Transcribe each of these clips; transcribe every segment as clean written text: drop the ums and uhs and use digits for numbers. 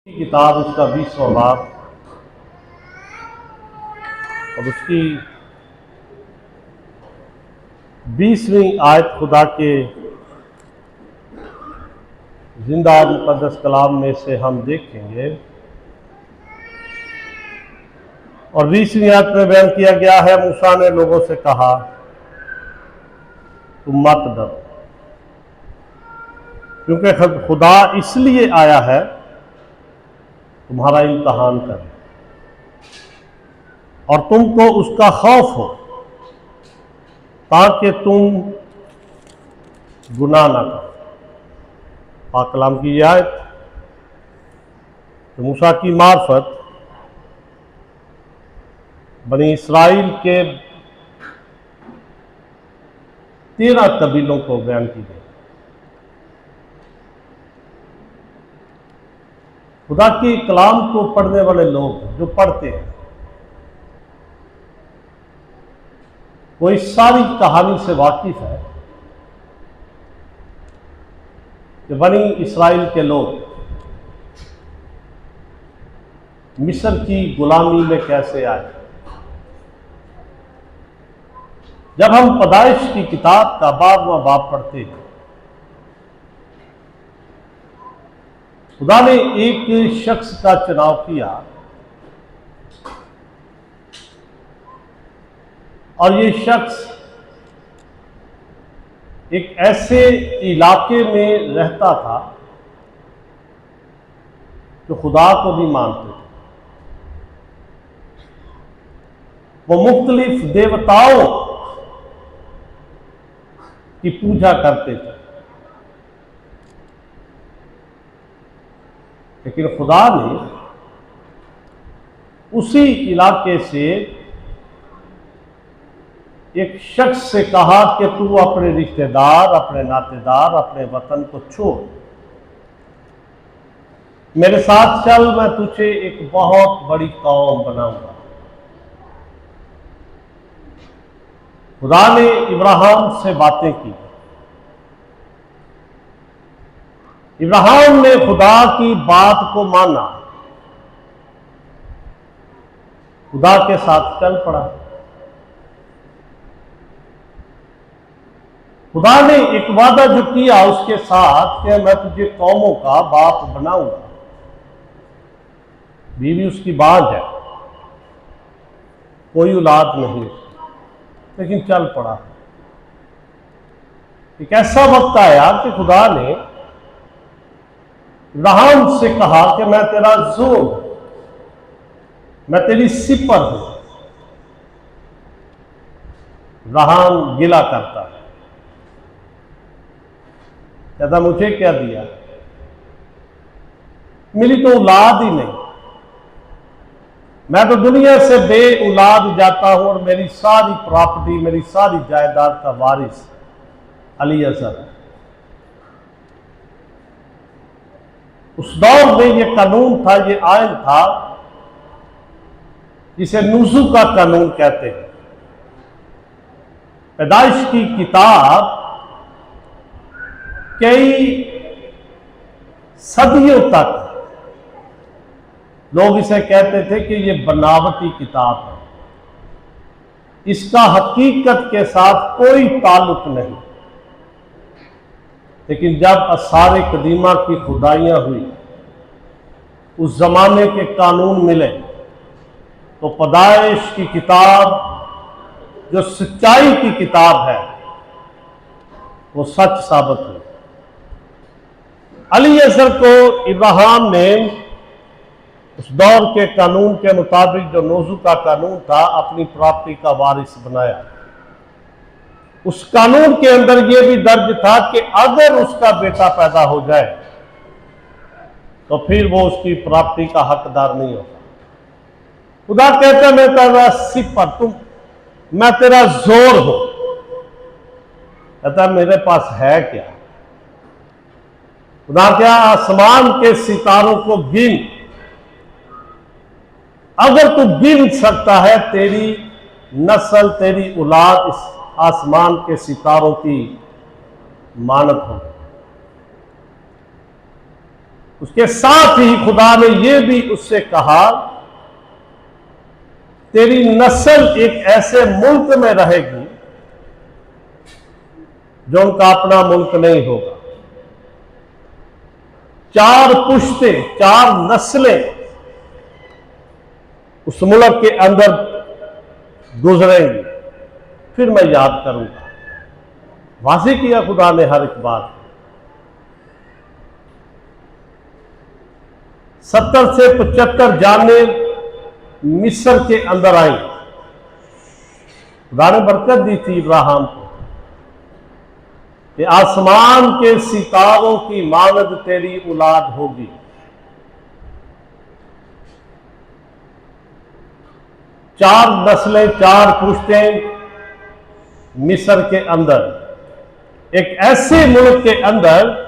की किताब उसका 20वां बाब और उसकी 20वीं आयत खुदा के जिंदा और मुकद्दस कलाम में से हम देखेंगे। और 20वीं आयत में बयान किया गया है, मूसा ने लोगों से कहा, तुम मत डरो, क्योंकि खुदा इसलिए आया है तुम्हारा इम्तहान करे और तुमको उसका खौफ हो, ताकि तुम गुनाह ना करो। पाक कलाम की यह आयत तो मूसा की मार्फत बनी इसराइल के 13 कबीलों को बयान की गई। खुदा की कलाम को पढ़ने वाले लोग जो पढ़ते हैं, वो इस सारी कहानी से वाकिफ है कि बनी इसराइल के लोग मिस्र की गुलामी में कैसे आए। जब हम पैदाइश की किताब का 12वां बाब पढ़ते हैं, खुदा ने एक शख्स का चुनाव किया और ये शख्स एक ऐसे इलाके में रहता था जो खुदा को भी मानते थे। वो मुख्तलिफ देवताओं की पूजा करते थे, लेकिन खुदा ने उसी इलाके से एक शख्स से कहा कि तू अपने रिश्तेदार, अपने नातेदार, अपने वतन को छोड़, मेरे साथ चल, मैं तुझे एक बहुत बड़ी कौम बनाऊंगा। खुदा ने इब्राहिम से बातें की। इब्राहिम ने खुदा की बात को माना, खुदा के साथ चल पड़ा। खुदा ने एक वादा जो किया उसके साथ कि मैं तुझे कौमों का बाप बनाऊंगा। बीवी उसकी बांझ है, कोई औलाद नहीं, लेकिन चल पड़ा। एक ऐसा वक्त आया कि खुदा ने इब्राहिम से कहा कि मैं तेरा जोर हूं, मैं तेरी सिपर हूं। इब्राहिम गिला करता है, कहता मुझे क्या दिया, मेरी तो औलाद ही नहीं, मैं तो दुनिया से बे औलाद जाता हूं और मेरी सारी प्रॉपर्टी, मेरी सारी जायदाद का वारिस अलीअज़र है। उस दौर में ये कानून था, ये आयन था जिसे नुज़ू का कानून कहते हैं। पैदाइश की किताब कई सदियों तक लोग इसे कहते थे कि ये बनावटी किताब है, इसका हकीकत के साथ कोई ताल्लुक नहीं। लेकिन जब आसार कदीमा की खुदाइयां हुई, उस जमाने के कानून मिले, तो पैदाइश की किताब जो सच्चाई की किताब है वो सच साबित हुई। अलीअज़र को इब्राहिम ने उस दौर के कानून के मुताबिक, जो नोजू का कानून था, अपनी प्रॉपर्टी का वारिस बनाया। उस कानून के अंदर यह भी दर्ज था कि अगर उसका बेटा पैदा हो जाए तो फिर वो उसकी प्रॉपर्टी का हकदार नहीं होता। खुदा कहता मैं तेरा सिपर, मैं तेरा जोर हूं। कहता मेरे पास है क्या? खुदा क्या आसमान के सितारों को गिन, अगर तू गिन सकता है, तेरी नस्ल, तेरी औलाद इस आसमान के सितारों की मानत हो। उसके साथ ही खुदा ने यह भी उससे कहा, तेरी नस्ल एक ऐसे मुल्क में रहेगी जो उनका अपना मुल्क नहीं होगा। 4 पुश्तें, 4 नस्लें उस मुल्क के अंदर गुजरेंगी, फिर मैं याद करूंगा। वाज़ेह किया खुदा ने हर एक बात। 70 से 75 जाने मिस्र के अंदर आई। खुदा ने बरकत दी थी इब्राहिम को कि आसमान के सितारों की मानद तेरी औलाद होगी। चार नस्लें, 4 पुश्तें मिस्र के अंदर, एक ऐसे मुल्क के अंदर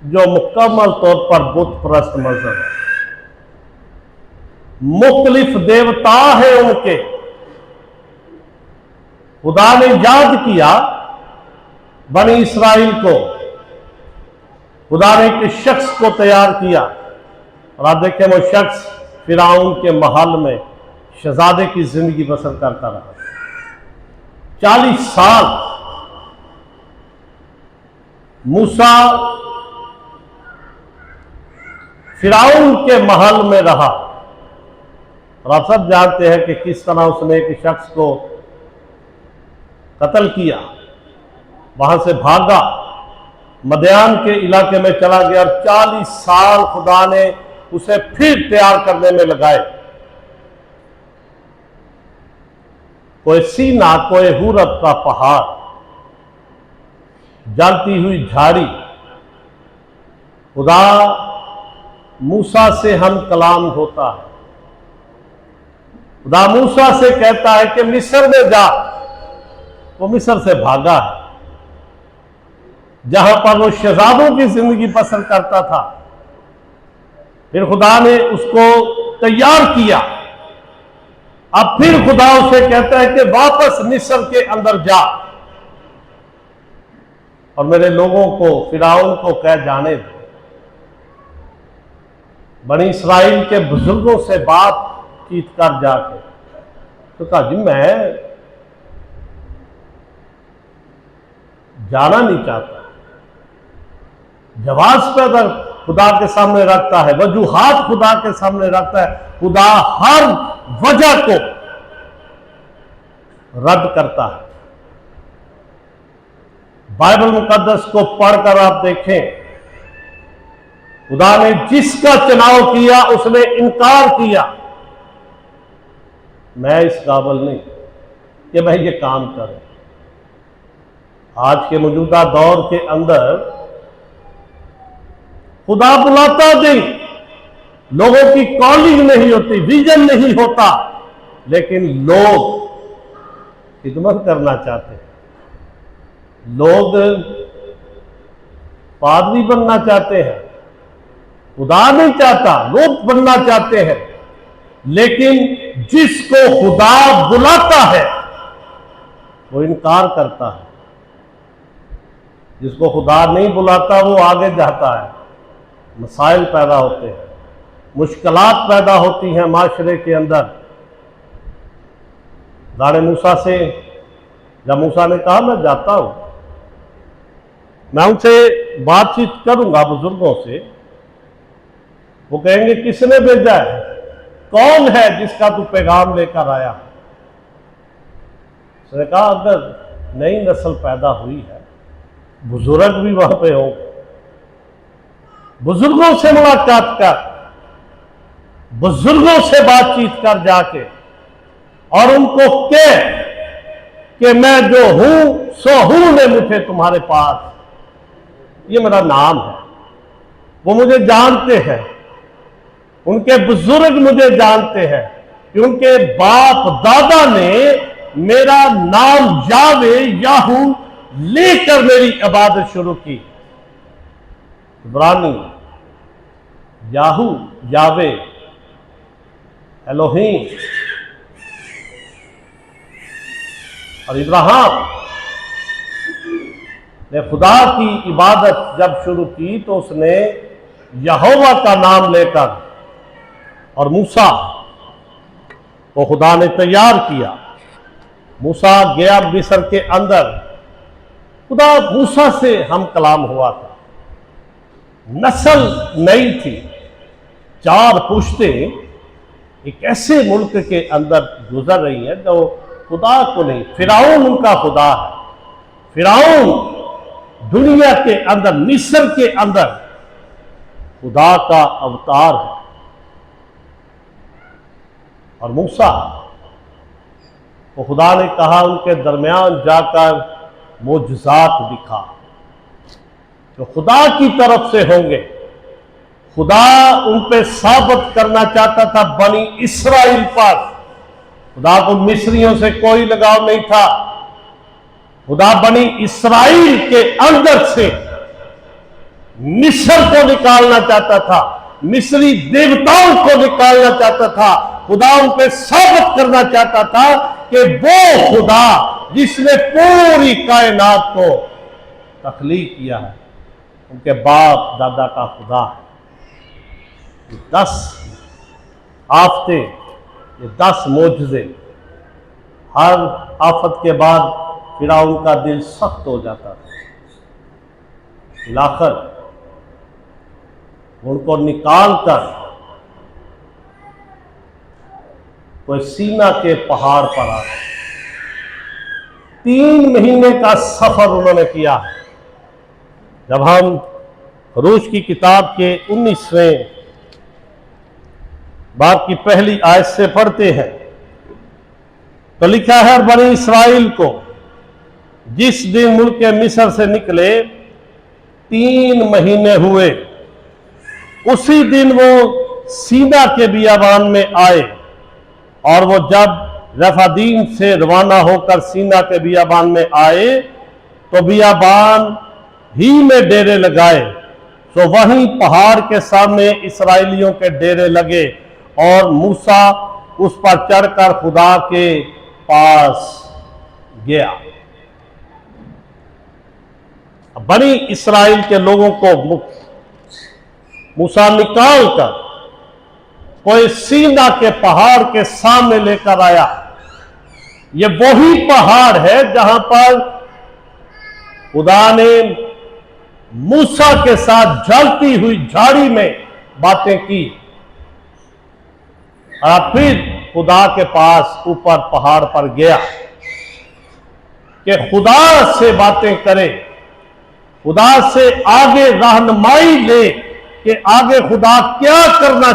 जो मुकम्मल तौर पर बुत परस्त मजहब है, मुख्तलिफ देवता है उनके। खुदा ने याद किया बनी इसराइल को, खुदा ने एक शख्स को तैयार किया और आप देखें वो शख्स फिरौन के महल में शहजादे की जिंदगी बसर करता रहा। 40 साल मूसा फिरौन के महल में रहा और आप सब जानते हैं कि किस तरह उसने एक शख्स को कत्ल किया, वहां से भागा, मदयान के इलाके में चला गया और 40 साल खुदा ने उसे फिर तैयार करने में लगाए। कोई सीना, कोई हुरत का पहाड़, जलती हुई झाड़ी। खुदा मूसा से हम कलाम होता है, खुदा मूसा से कहता है कि मिस्र में जा। वो मिस्र से भागा है जहां पर वो शहजादों की जिंदगी बसर करता था। फिर खुदा ने उसको तैयार किया। अब फिर खुदा उसे कहता है कि वापस मिस्र के अंदर जा और मेरे लोगों को, फिरौन को कह जाने दो। बनी इसराइल के बुजुर्गों से बातचीत कर जाके तो कहा, जी मैं जाना नहीं चाहता। जवाब पैदा खुदा के सामने रखता है, वजूहात खुदा के सामने रखता है। खुदा हर वजह को रद्द करता है। बाइबल मुकद्दस को पढ़कर आप देखें, खुदा ने जिसका चुनाव किया उसने इनकार किया। मैं इस काबिल नहीं कि मैं ये काम करूं। आज के मौजूदा दौर के अंदर खुदा बुलाता नहीं, लोगों की कॉलिंग नहीं होती, विजन नहीं होता, लेकिन लोग खिदमत करना चाहते हैं, लोग पादरी बनना चाहते हैं। खुदा नहीं चाहता, लोग बनना चाहते हैं। लेकिन जिसको खुदा बुलाता है वो इनकार करता है, जिसको खुदा नहीं बुलाता वो आगे जाता है। मसाइल पैदा होते हैं, मुश्किलात पैदा होती हैं माशरे के अंदर। दाने मूसा से, जब मूसा ने कहा मैं जाता हूं, मैं उनसे बातचीत करूंगा बुजुर्गों से, वो कहेंगे किसने भेजा है, कौन है जिसका तू पैगाम लेकर आया। उसने कहा अगर नई नस्ल पैदा हुई है, बुजुर्ग भी वहां पे होंगे, बुजुर्गों से मुलाकात कर, बुजुर्गों से बातचीत कर जाके और उनको कह कि मैं जो हूं सो हूं ने मुझे तुम्हारे पास, ये मेरा नाम है। वो मुझे जानते हैं, उनके बुजुर्ग मुझे जानते हैं कि उनके बाप दादा ने मेरा नाम यावे याहू लेकर मेरी इबादत शुरू की। इब्रानी याहू, यावे, एलोहीम और इब्राहिम ने खुदा की इबादत जब शुरू की तो उसने यहोवा का नाम लेकर, और मूसा को खुदा ने तैयार किया। मूसा गया मिस्र के अंदर। खुदा मूसा से हम कलाम हुआ था। नस्ल नई थी। 4 पुश्तें एक ऐसे मुल्क के अंदर गुजर रही हैं जो खुदा को नहीं, फिरौन उनका खुदा है। फिरौन दुनिया के अंदर, मिस्र के अंदर खुदा का अवतार है। और मूसा को खुदा ने कहा उनके दरमियान जाकर मोजज़ात दिखा जो खुदा की तरफ से होंगे। खुदा उन पे साबित करना चाहता था बनी इस्राइल पर। खुदा को मिस्रियों से कोई लगाव नहीं था। खुदा बनी इस्राइल के अंदर से मिस्र को निकालना चाहता था, मिस्री देवताओं को निकालना चाहता था। खुदा उन पे साबित करना चाहता था कि वो खुदा जिसने पूरी कायनात को तख्लीक किया है, उनके बाप दादा का खुदा है। 10 आफते, ये 10 मोजज़े, हर आफत के बाद फिरौन का दिल सख्त हो जाता था। आखिर उनको निकाल कर कोई सीना के पहाड़ पर आ गए। 3 महीने का सफर उन्होंने किया। जब हम खरूज की किताब के 19वें बाब की पहली आयत से पढ़ते हैं तो लिखा है, और बनी इस्राइल को जिस दिन मुल्क मिस्र से निकले 3 महीने हुए, उसी दिन वो सीना के बियाबान में आए। और वो जब रफादीम से रवाना होकर सीना के बियाबान में आए तो बियाबान ही में डेरे लगाए। तो वहीं पहाड़ के सामने इस्राएलियों के डेरे लगे और मूसा उस पर चढ़कर खुदा के पास गया। बनी इस्राएल के लोगों को मूसा निकाल कर कोई सीना के पहाड़ के सामने लेकर आया। ये वही पहाड़ है जहां पर खुदा ने मूसा के साथ जलती हुई झाड़ी में बातें की। और फिर खुदा के पास ऊपर पहाड़ पर गया कि खुदा से बातें करे, खुदा से आगे रहनुमाई ले कि आगे खुदा क्या करना